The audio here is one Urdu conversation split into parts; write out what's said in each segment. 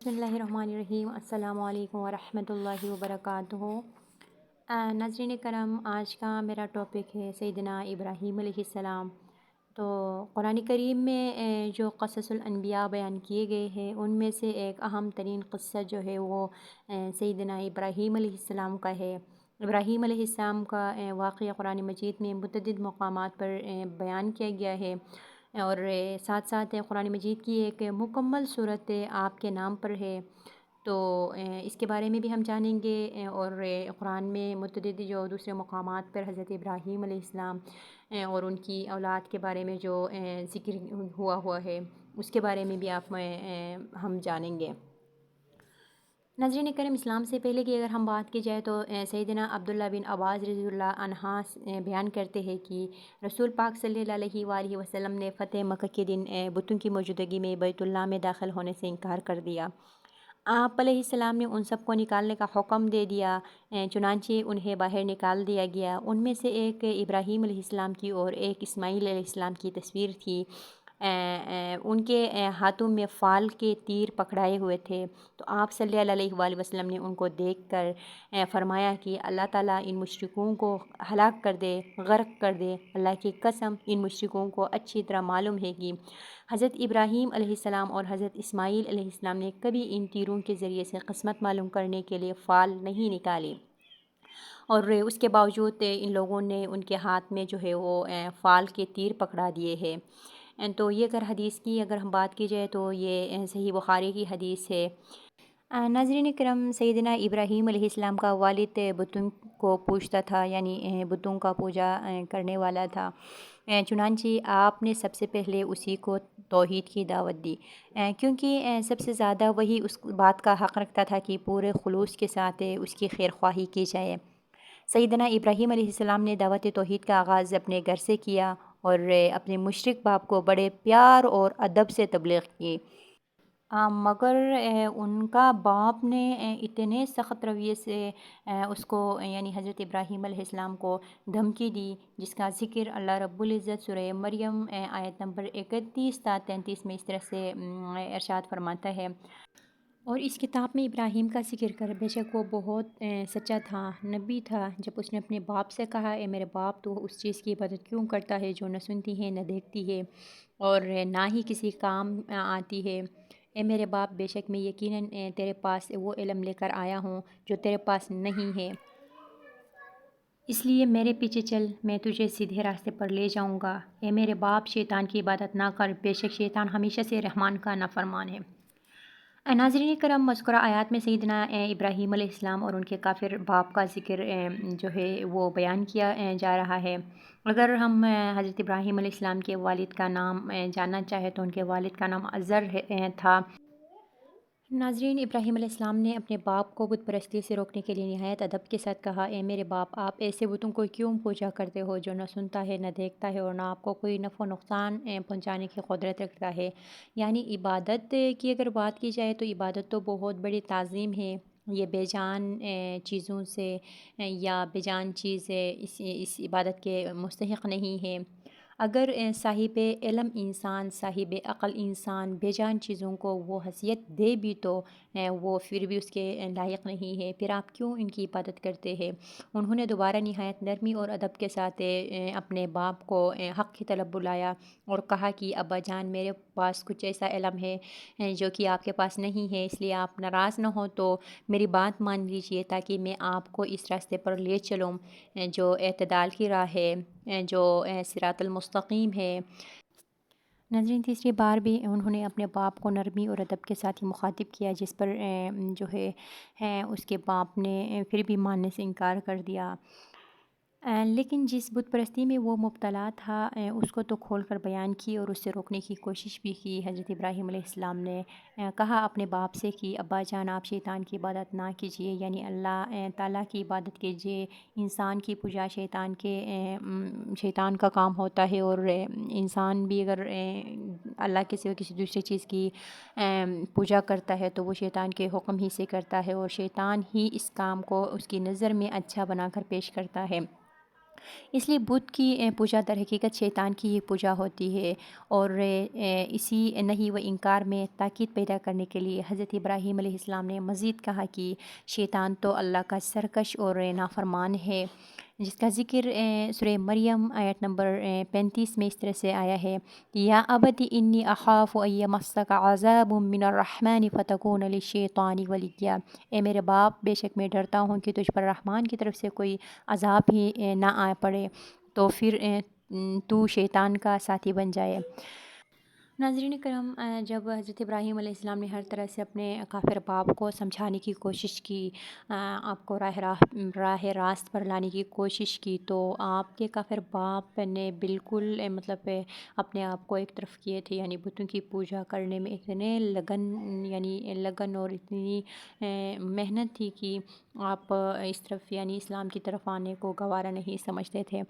بسم اللہ الرحمن الرحیم۔ السلام علیکم ورحمۃ اللہ وبرکاتہ۔ ناظرین کرم، آج کا میرا ٹاپک ہے سیدنا ابراہیم علیہ السلام۔ تو قرآن کریم میں جو قصص الانبیاء بیان کیے گئے ہیں ان میں سے ایک اہم ترین قصہ جو ہے وہ سیدنا ابراہیم علیہ السلام کا ہے۔ ابراہیم علیہ السلام کا واقعہ قرآن مجید میں متعدد مقامات پر بیان کیا گیا ہے، اور ساتھ ساتھ قرآن مجید کی ایک مکمل صورت آپ کے نام پر ہے۔ تو اس کے بارے میں بھی ہم جانیں گے، اور قرآن میں متعدد جو دوسرے مقامات پر حضرت ابراہیم علیہ السلام اور ان کی اولاد کے بارے میں جو ذکر ہوا ہے اس کے بارے میں بھی ہم جانیں گے۔ ناظرین کرم، اسلام سے پہلے کی اگر ہم بات کی جائے تو سیدنا عبداللہ بن عباس رضی اللہ عنہ بیان کرتے ہیں کہ رسول پاک صلی اللہ علیہ وآلہ وسلم نے فتح مکہ کے دن بتوں کی موجودگی میں بیت اللہ میں داخل ہونے سے انکار کر دیا۔ آپ علیہ السلام نے ان سب کو نکالنے کا حکم دے دیا، چنانچہ انہیں باہر نکال دیا گیا۔ ان میں سے ایک ابراہیم علیہ السلام کی اور ایک اسماعیل علیہ السلام کی تصویر تھی۔ ان کے ہاتھوں میں فال کے تیر پکڑائے ہوئے تھے۔ تو آپ صلی اللہ علیہ وآلہ وسلم نے ان کو دیکھ کر فرمایا کہ اللہ تعالیٰ ان مشرکوں کو ہلاک کر دے، غرق کر دے۔ اللہ کی قسم، ان مشرکوں کو اچھی طرح معلوم ہے کہ حضرت ابراہیم علیہ السلام اور حضرت اسماعیل علیہ السلام نے کبھی ان تیروں کے ذریعے سے قسمت معلوم کرنے کے لیے فال نہیں نکالے، اور اس کے باوجود ان لوگوں نے ان کے ہاتھ میں جو ہے وہ فال کے تیر پکڑا دیے ہیں۔ تو یہ اگر حدیث کی اگر ہم بات کی جائے تو یہ صحیح بخاری کی حدیث ہے۔ ناظرین کرم، سیدنا ابراہیم علیہ السلام کا والد بتوں کو پوجتا تھا، یعنی بتوں کا پوجا کرنے والا تھا۔ چنانچہ آپ نے سب سے پہلے اسی کو توحید کی دعوت دی، کیونکہ سب سے زیادہ وہی اس بات کا حق رکھتا تھا کہ پورے خلوص کے ساتھ اس کی خیر خواہی کی جائے۔ سیدنا ابراہیم علیہ السلام نے دعوت توحید کا آغاز اپنے گھر سے کیا اور اپنے مشرک باپ کو بڑے پیار اور ادب سے تبلیغ کی، مگر ان کا باپ نے اتنے سخت رویے سے اس کو یعنی حضرت ابراہیم علیہ السلام کو دھمکی دی، جس کا ذکر اللہ رب العزت سورہ مریم آیت نمبر 31 تا 33 میں اس طرح سے ارشاد فرماتا ہے۔ اور اس کتاب میں ابراہیم کا ذکر کر، بے شک وہ بہت سچا تھا، نبی تھا، جب اس نے اپنے باپ سے کہا، اے میرے باپ، تو اس چیز کی عبادت کیوں کرتا ہے جو نہ سنتی ہے نہ دیکھتی ہے اور نہ ہی کسی کام آتی ہے؟ اے میرے باپ، بے شک میں یقیناً تیرے پاس وہ علم لے کر آیا ہوں جو تیرے پاس نہیں ہے، اس لیے میرے پیچھے چل، میں تجھے سیدھے راستے پر لے جاؤں گا۔ اے میرے باپ، شیطان کی عبادت نہ کر، بے شک شیطان ہمیشہ سے رحمان کا نافرمان ہے۔ ناظرین کرم، مذکورہ آیات میں سیدنا ابراہیم علیہ السلام اور ان کے کافر باپ کا ذکر جو ہے وہ بیان کیا جا رہا ہے۔ اگر ہم حضرت ابراہیم علیہ السلام کے والد کا نام جاننا چاہیں تو ان کے والد کا نام ازر تھا۔ ناظرین، ابراہیم علیہ السلام نے اپنے باپ کو بت پرستی سے روکنے کے لیے نہایت ادب کے ساتھ کہا، اے میرے باپ، آپ ایسے بتوں کو کیوں پوجا کرتے ہو جو نہ سنتا ہے نہ دیکھتا ہے اور نہ آپ کو کوئی نفع و نقصان پہنچانے کی قدرت رکھتا ہے؟ یعنی عبادت کی اگر بات کی جائے تو عبادت تو بہت بڑی تعظیم ہے، یہ بے جان چیزوں سے یا بے جان چیز اس عبادت کے مستحق نہیں ہے۔ اگر صاحب علم انسان، صاحب عقل انسان بے جان چیزوں کو وہ حیثیت دے بھی تو وہ پھر بھی اس کے لائق نہیں ہے، پھر آپ کیوں ان کی عبادت کرتے ہیں؟ انہوں نے دوبارہ نہایت نرمی اور ادب کے ساتھ اپنے باپ کو حق کی طرف بلایا اور کہا کہ ابا جان، میرے پاس کچھ ایسا علم ہے جو کہ آپ کے پاس نہیں ہے، اس لیے آپ ناراض نہ ہو تو میری بات مان لیجئے تاکہ میں آپ کو اس راستے پر لے چلوں جو اعتدال کی راہ ہے، جو صراط المستقیم ہے۔ ناظرین، تیسری بار بھی انہوں نے اپنے باپ کو نرمی اور ادب کے ساتھ ہی مخاطب کیا، جس پر جو ہے اس کے باپ نے پھر بھی ماننے سے انکار کر دیا۔ لیکن جس بت پرستی میں وہ مبتلا تھا اس کو تو کھول کر بیان کی اور اس سے روکنے کی کوشش بھی کی۔ حضرت ابراہیم علیہ السلام نے کہا اپنے باپ سے کہ ابا جان، آپ شیطان کی عبادت نہ کیجیے، یعنی اللہ تعالیٰ کی عبادت کیجیے۔ انسان کی پوجا شیطان کا کام ہوتا ہے، اور انسان بھی اگر اللہ کے سوا کسی دوسری چیز کی پوجا کرتا ہے تو وہ شیطان کے حکم ہی سے کرتا ہے، اور شیطان ہی اس کام کو اس کی نظر میں اچھا بنا کر پیش کرتا ہے۔ اس لیے بت کی پوجا در حقیقت شیطان کی ہی پوجا ہوتی ہے، اور اسی نہیں و انکار میں تاکید پیدا کرنے کے لیے حضرت ابراہیم علیہ السلام نے مزید کہا کہ شیطان تو اللہ کا سرکش اور نافرمان ہے، جس کا ذکر سورہ مریم آیت نمبر 35 میں اس طرح سے آیا ہے کہ یا ابت انی اخاف ان یمسک عذاب من الرحمن فتکون للشیطان ولیا، اے میرے باپ بے شک میں ڈرتا ہوں کہ تجھ پر رحمان کی طرف سے کوئی عذاب ہی نہ آ پڑے تو پھر تو شیطان کا ساتھی بن جائے۔ ناظرین کرام، جب حضرت ابراہیم علیہ السلام نے ہر طرح سے اپنے کافر باپ کو سمجھانے کی کوشش کی، آپ کو راہ راست پر لانے کی کوشش کی، تو آپ کے کافر باپ نے بالکل مطلب اپنے آپ کو ایک طرف کیے تھے، یعنی بتوں کی پوجا کرنے میں اتنے لگن اور اتنی محنت تھی کہ آپ اس طرف یعنی اسلام کی طرف آنے کو گوارا نہیں سمجھتے تھے۔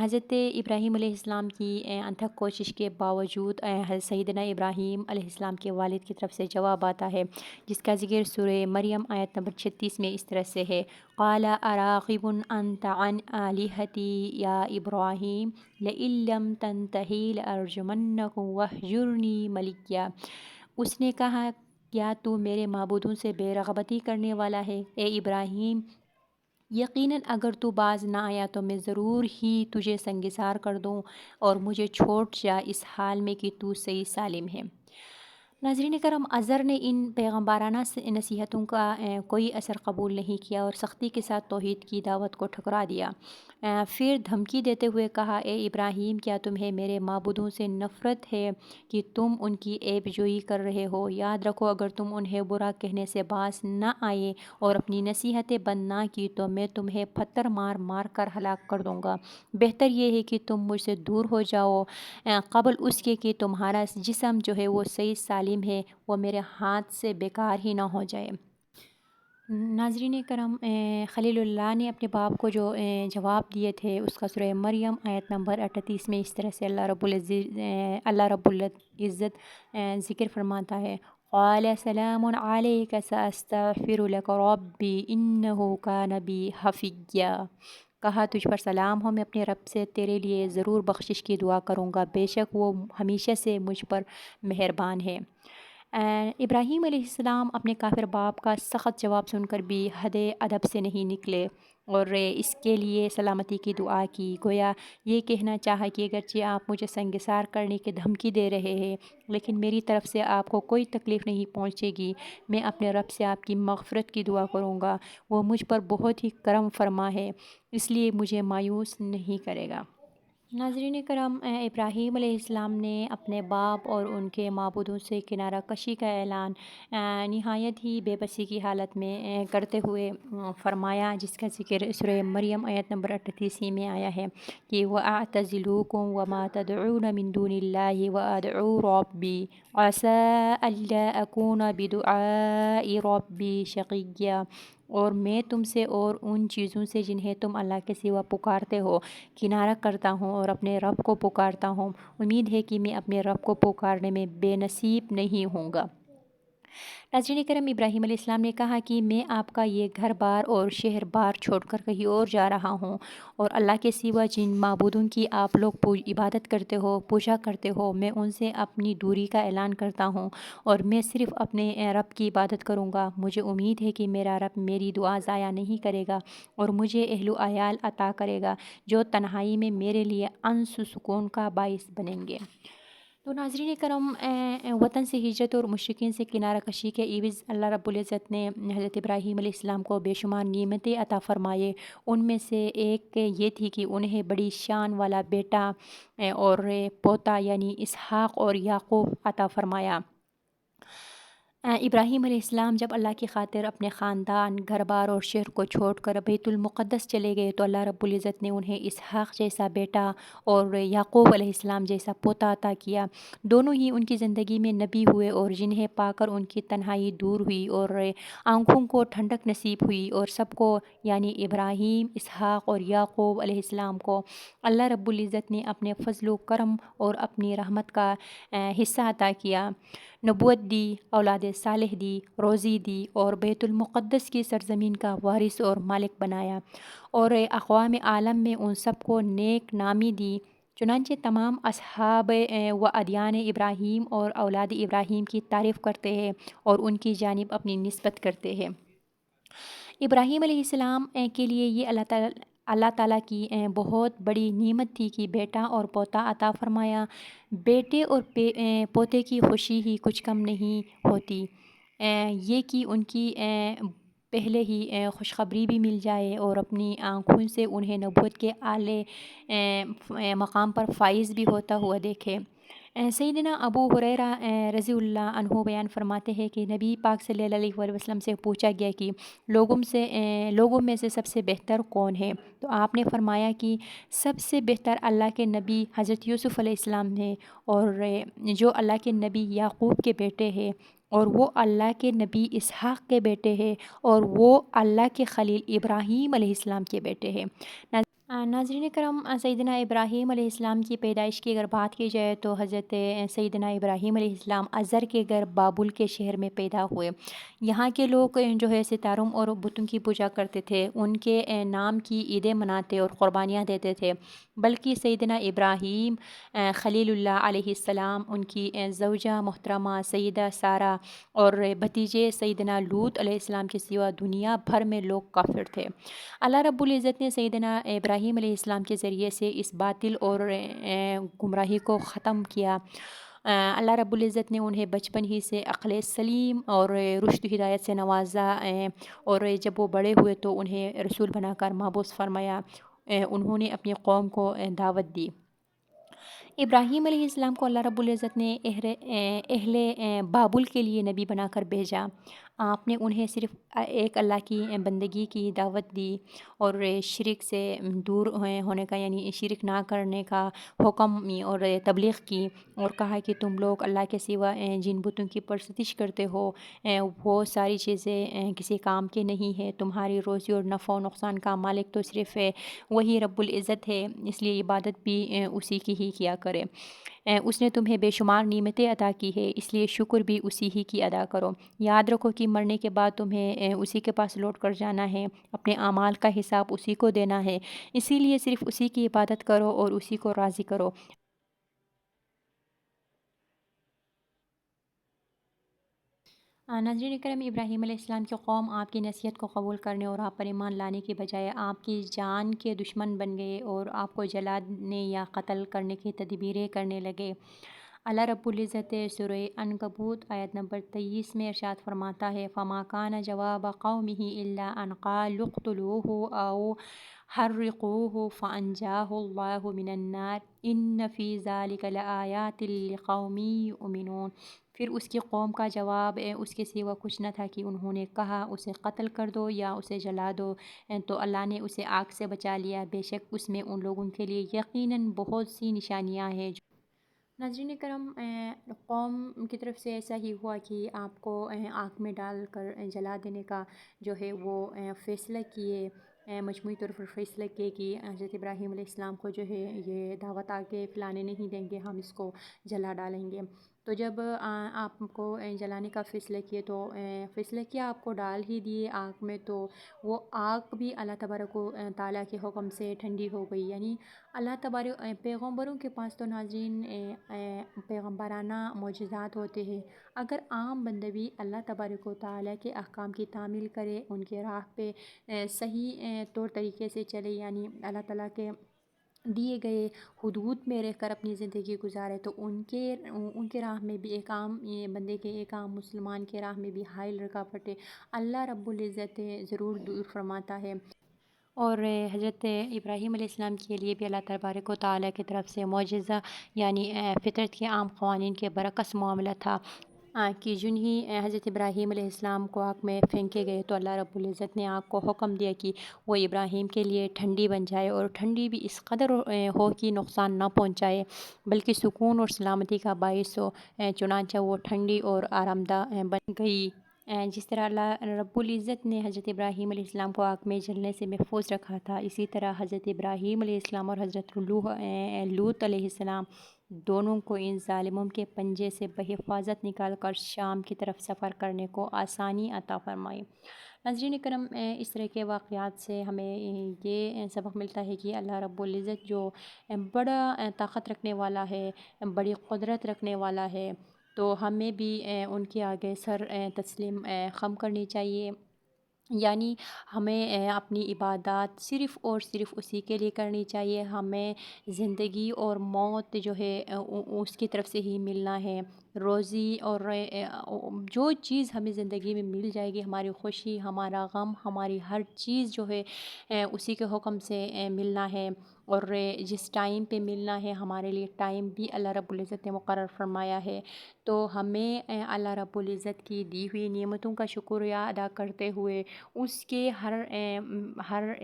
حضرت ابراہیم علیہ السلام کی انتھک کوشش کے باوجود سیدنا ابراہیم علیہ السلام کے والد کی طرف سے جواب آتا ہے، جس کا ذکر سورہ مریم آیت نمبر 36 میں اس طرح سے ہے قال اراغب انت عن آلہتی یا ابراہیم لئن لم تنتہی لارجمنک واہجرنی ملیا۔ اس نے کہا کیا تو میرے معبودوں سے بے رغبتی کرنے والا ہے؟ اے ابراہیم، یقیناً اگر تو باز نہ آیا تو میں ضرور ہی تجھے سنگسار کر دوں اور مجھے چھوڑ جا اس حال میں کہ تو صحیح سالم ہے۔ ناظرین کرام، عزر نے ان پیغمبرانہ نصیحتوں کا کوئی اثر قبول نہیں کیا اور سختی کے ساتھ توحید کی دعوت کو ٹھکرا دیا۔ پھر دھمکی دیتے ہوئے کہا اے ابراہیم، کیا تمہیں میرے معبودوں سے نفرت ہے کہ تم ان کی عیب جوئی کر رہے ہو؟ یاد رکھو اگر تم انہیں برا کہنے سے باز نہ آئے اور اپنی نصیحتیں بند نہ کی تو میں تمہیں پتھر مار مار کر ہلاک کر دوں گا۔ بہتر یہ ہے کہ تم مجھ سے دور ہو جاؤ قبل اس کے کہ تمہارا جسم جو ہے وہ صحیح سالم ہے وہ میرے ہاتھ سے بیکار ہی نہ ہو جائے۔ ناظرین کرام، خلیل اللہ نے اپنے باپ کو جو جواب دیے تھے اس کا سورہ مریم آیت نمبر 38 میں اس طرح سے اللہ رب العزت ذکر فرماتا ہے قال سلام علیک ساستغفر لک ربی انہ کان بی حفیہ۔ کہا تجھ پر سلام ہو، میں اپنے رب سے تیرے لیے ضرور بخشش کی دعا کروں گا، بے شک وہ ہمیشہ سے مجھ پر مہربان ہے۔ ابراہیم علیہ السلام اپنے کافر باپ کا سخت جواب سن کر بھی حد ادب سے نہیں نکلے اور اس کے لیے سلامتی کی دعا کی، گویا یہ کہنا چاہا کہ اگرچہ آپ مجھے سنگسار کرنے کی دھمکی دے رہے ہیں لیکن میری طرف سے آپ کو کوئی تکلیف نہیں پہنچے گی، میں اپنے رب سے آپ کی مغفرت کی دعا کروں گا، وہ مجھ پر بہت ہی کرم فرما ہے، اس لیے مجھے مایوس نہیں کرے گا۔ ناظرین کرام، ابراہیم علیہ السلام نے اپنے باپ اور ان کے معبودوں سے کنارہ کشی کا اعلان نہایت ہی بے بسی کی حالت میں کرتے ہوئے فرمایا، جس کا ذکر سورہ مریم آیت نمبر 38 میں آیا ہے کہ وَأَعْتَزِلُوكُمْ وَمَا تَدْعُونَ مِن دُونِ اللَّهِ وَأَدْعُو رَبِّي عَسَىٰ أَلَّا أَكُونَ بِدُعَاءِ رَبِّي شَقِيًّا۔ اور میں تم سے اور ان چیزوں سے جنہیں تم اللہ کے سوا پکارتے ہو کنارہ کرتا ہوں اور اپنے رب کو پکارتا ہوں، امید ہے کہ میں اپنے رب کو پکارنے میں بے نصیب نہیں ہوں گا۔ ناظرین کرم، ابراہیم علیہ السلام نے کہا کہ میں آپ کا یہ گھر بار اور شہر بار چھوڑ کر کہیں اور جا رہا ہوں، اور اللہ کے سوا جن معبودوں کی آپ لوگ عبادت کرتے ہو، پوجا کرتے ہو، میں ان سے اپنی دوری کا اعلان کرتا ہوں اور میں صرف اپنے رب کی عبادت کروں گا۔ مجھے امید ہے کہ میرا رب میری دعا ضائع نہیں کرے گا اور مجھے اہل و عیال عطا کرے گا جو تنہائی میں میرے لیے انس و سکون کا باعث بنیں گے۔ تو ناظرین کرم، وطن سے ہجرت اور مشرکین سے کنارہ کشی کے عوض اللہ رب العزت نے حضرت ابراہیم علیہ السلام کو بے شمار نعمتیں عطا فرمائے۔ ان میں سے ایک یہ تھی کہ انہیں بڑی شان والا بیٹا اور پوتا یعنی اسحاق اور یعقوب عطا فرمایا۔ ابراہیم علیہ السلام جب اللہ کی خاطر اپنے خاندان، گھر بار اور شہر کو چھوڑ کر بیت المقدس چلے گئے تو اللہ رب العزت نے انہیں اسحاق جیسا بیٹا اور یعقوب علیہ السلام جیسا پوتا عطا کیا۔ دونوں ہی ان کی زندگی میں نبی ہوئے اور جنہیں پا کر ان کی تنہائی دور ہوئی اور آنکھوں کو ٹھنڈک نصیب ہوئی، اور سب کو یعنی ابراہیم، اسحاق اور یعقوب علیہ السلام کو اللہ رب العزت نے اپنے فضل و کرم اور اپنی رحمت کا حصہ عطا کیا۔ نبوت دی، اولاد صالح دی، روزی دی اور بیت المقدس کی سرزمین کا وارث اور مالک بنایا، اور اقوام عالم میں ان سب کو نیک نامی دی۔ چنانچہ تمام اصحاب و ادیان ابراہیم اور اولاد ابراہیم کی تعریف کرتے ہیں اور ان کی جانب اپنی نسبت کرتے ہیں۔ ابراہیم علیہ السلام کے لیے یہ اللہ تعالیٰ کی بہت بڑی نعمت تھی کہ بیٹا اور پوتا عطا فرمایا۔ بیٹے اور پوتے کی خوشی ہی کچھ کم نہیں ہوتی، یہ کہ ان کی پہلے ہی خوشخبری بھی مل جائے اور اپنی آنکھوں سے انہیں نبوت کے اعلی مقام پر فائز بھی ہوتا ہوا دیکھے۔ سیدنا ابو ہریرہ رضی اللہ عنہ بیان فرماتے ہیں کہ نبی پاک صلی اللہ علیہ وآلہ وسلم سے پوچھا گیا کہ لوگوں میں سے سب سے بہتر کون ہے؟ تو آپ نے فرمایا کہ سب سے بہتر اللہ کے نبی حضرت یوسف علیہ السلام ہیں، اور جو اللہ کے نبی یعقوب کے بیٹے ہیں، اور وہ اللہ کے نبی اسحاق کے بیٹے ہیں، اور وہ اللہ کے خلیل ابراہیم علیہ السلام کے بیٹے ہیں۔ ناظرین کرام، سیدنا ابراہیم علیہ السلام کی پیدائش کی اگر بات کی جائے تو حضرت سیدنا ابراہیم علیہ السلام ازر کے گھر بابل کے شہر میں پیدا ہوئے۔ یہاں کے لوگ جو ہے ستاروں اور بتوں کی پوجا کرتے تھے، ان کے نام کی عیدیں مناتے اور قربانیاں دیتے تھے، بلکہ سیدنا ابراہیم خلیل اللہ علیہ السلام، ان کی زوجہ محترمہ سیدہ سارہ اور بھتیجے سیدنا لوط علیہ السلام کے سوا دنیا بھر میں لوگ کافر تھے۔ اللہ رب العزت نے سیدنا ابراہیم علیہ السلام کے ذریعے سے اس باطل اور گمراہی کو ختم کیا۔ اللہ رب العزت نے انہیں بچپن ہی سے عقل سلیم اور رشد ہدایت سے نوازا، اور جب وہ بڑے ہوئے تو انہیں رسول بنا کر مبعوث فرمایا۔ انہوں نے اپنی قوم کو دعوت دی۔ ابراہیم علیہ السلام کو اللہ رب العزت نے اہل بابل کے لیے نبی بنا کر بھیجا۔ آپ نے انہیں صرف ایک اللہ کی بندگی کی دعوت دی اور شرک سے دور ہونے کا، یعنی شرک نہ کرنے کا حکم اور تبلیغ کی، اور کہا کہ تم لوگ اللہ کے سوا جن بتوں کی پرستش کرتے ہو وہ ساری چیزیں کسی کام کے نہیں ہے، تمہاری روزی اور نفع و نقصان کا مالک تو صرف وہی رب العزت ہے، اس لیے عبادت بھی اسی کی ہی کیا کرے۔ اس نے تمہیں بے شمار نعمتیں عطا کی ہے، اس لیے شکر بھی اسی ہی کی ادا کرو۔ یاد رکھو کہ مرنے کے بعد تمہیں اسی کے پاس لوٹ کر جانا ہے، اپنے اعمال کا حساب اسی کو دینا ہے، اسی لیے صرف اسی کی عبادت کرو اور اسی کو راضی کرو۔ ناظرین کرام، ابراہیم علیہ السلام کی قوم آپ کی نصیحت کو قبول کرنے اور آپ پر ایمان لانے کی بجائے آپ کی جان کے دشمن بن گئے اور آپ کو جلانے یا قتل کرنے کی تدبیریں کرنے لگے۔ اللہ رب العزت سورہ عنکبوت آیت نمبر 23 میں ارشاد فرماتا ہے، فَمَا كَانَ جَوَابَ قَوْمِهِ إِلَّا أَنْ قَالُوا اقْتُلُوهُ أَوْ حَرِّقُوهُ فَأَنْجَاهُ اللَّهُ مِنَ النَّارِ إِنَّ فِي ذَلِكَ لَآيَاتٍ لِقَوْمٍ يُؤْمِنُونَ۔ پھر اس کی قوم کا جواب اس کے سوا کچھ نہ تھا کہ انہوں نے کہا اسے قتل کر دو یا اسے جلا دو، تو اللہ نے اسے آگ سے بچا لیا، بے شک اس میں ان لوگوں کے لیے یقیناً بہت سی نشانیاں ہیں۔ ناظرین کرم، قوم کی طرف سے ایسا ہی ہوا کہ آپ کو آگ میں ڈال کر جلا دینے کا جو ہے وہ فیصلہ کیے، مجموعی طور پر فیصلہ کیے کہ حضرت ابراہیم علیہ السلام کو جو ہے یہ دعوت آگے پھیلانے نہیں دیں گے، ہم اس کو جلا ڈالیں گے۔ تو جب آپ کو جلانے کا فیصلہ کیے تو فیصلہ کیا آپ کو ڈال ہی دیے آگ میں، تو وہ آگ بھی اللہ تبارک و تعالیٰ کے حکم سے ٹھنڈی ہو گئی۔ یعنی اللہ تبارک پیغمبروں کے پاس تو ناظرین پیغمبرانہ معجزات ہوتے ہیں، اگر عام بندہ بھی اللہ تبارک و تعالیٰ کے احکام کی تعمیل کرے، ان کے راہ پہ صحیح طور طریقے سے چلے، یعنی اللہ تعالیٰ کے دیے گئے حدود میں رہ کر اپنی زندگی گزارے، تو ان کے راہ میں بھی ایک عام بندے کے، ایک عام مسلمان کے راہ میں بھی حائل رکاوٹیں اللہ رب العزت ضرور دور فرماتا ہے۔ اور حضرت ابراہیم علیہ السلام کے لیے بھی اللہ تبارک و تعالیٰ کی طرف سے معجزہ، یعنی فطرت کے عام قوانین کے برعکس معاملہ تھا، کہ جن ہی حضرت ابراہیم علیہ السلام کو آگ میں پھینکے گئے تو اللہ رب العزت نے آگ کو حکم دیا کہ وہ ابراہیم کے لیے ٹھنڈی بن جائے، اور ٹھنڈی بھی اس قدر ہو کہ نقصان نہ پہنچائے بلکہ سکون اور سلامتی کا باعث ہو، چنانچہ وہ ٹھنڈی اور آرام دہ بن گئی۔ جس طرح اللہ رب العزت نے حضرت ابراہیم علیہ السلام کو آگ میں جلنے سے محفوظ رکھا تھا، اسی طرح حضرت ابراہیم علیہ السلام اور حضرت لوط علیہ السلام دونوں کو ان ظالموں کے پنجے سے بحفاظت نکال کر شام کی طرف سفر کرنے کو آسانی عطا فرمائی۔ ناظرین کرم، اس طرح کے واقعات سے ہمیں یہ سبق ملتا ہے کہ اللہ رب العزت جو بڑا طاقت رکھنے والا ہے، بڑی قدرت رکھنے والا ہے، تو ہمیں بھی ان کے آگے سر تسلیم خم کرنی چاہیے۔ یعنی ہمیں اپنی عبادات صرف اور صرف اسی کے لیے کرنی چاہیے۔ ہمیں زندگی اور موت جو ہے اس کی طرف سے ہی ملنا ہے۔ روزی اور جو چیز ہمیں زندگی میں مل جائے گی، ہماری خوشی، ہمارا غم، ہماری ہر چیز جو ہے اسی کے حکم سے ملنا ہے، اور جس ٹائم پہ ملنا ہے ہمارے لیے ٹائم بھی اللہ رب العزت نے مقرر فرمایا ہے۔ تو ہمیں اللہ رب العزت کی دی ہوئی نعمتوں کا شکریہ ادا کرتے ہوئے اس کے ہر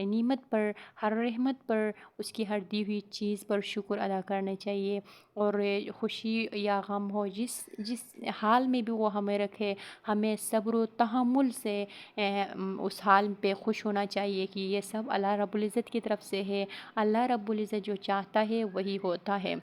نعمت پر، ہر رحمت پر، اس کی ہر دی ہوئی چیز پر شکر ادا کرنا چاہیے، اور خوشی یا غم ہو، جس حال میں بھی وہ ہمیں رکھے، ہمیں صبر و تحمل سے اس حال پہ خوش ہونا چاہیے کہ یہ سب اللہ رب العزت کی طرف سے ہے۔ اللہ رب العزت جو چاہتا ہے وہی ہوتا ہے۔